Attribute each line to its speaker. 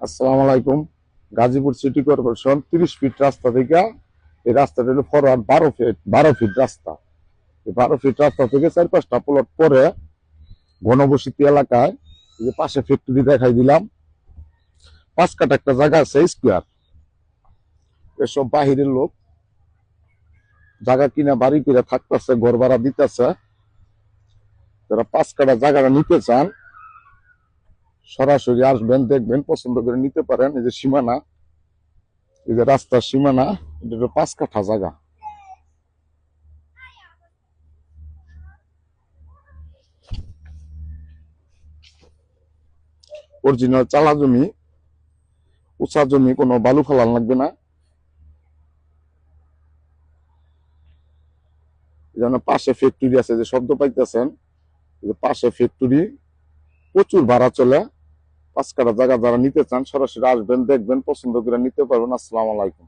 Speaker 1: আসসালামু আলাইকুম। Gazipur city corporation 30 fit রাস্তা থেকে এই রাস্তাটা হলো ফরওয়ার্ড 12 ফিট রাস্তা। এই 12 ফিট রাস্তা থেকে 4-5টা প্লট পরে ঘনবসতি এলাকায় এই যে পাশে ফ্যাক্টরি দেখাই দিলাম, 5 কাঠা একটা জায়গা আছে স্কোয়ার। এসব বাহিরের লোক জায়গা কিনা বাড়ি করে থাকতেছে, ঘর ভাড়া দিতেছে। যারা 5 কাঠা জায়গাটা নিতে চান সরাসরি আসবেন, দেখবেন, পছন্দ করে নিতে পারেন। এই যে সীমানা, এই যে রাস্তার সীমানা, এটা হলো 5 কাঠা জায়গা। অরিজিনাল চালা জমি, উঁচা জমি, কোনো বালু ফেলান লাগবে না। যেন পাশে ফ্যাক্টরি আছে, যে শব্দ পাইতেছেন, পাশে ফ্যাক্টরি, প্রচুর ভাড়া চলে। 5 কাঠা জায়গা যারা নিতে চান সরাসরি আসবেন, দেখবেন, পছন্দ করে নিতে পারবেন। আসসালামু আলাইকুম।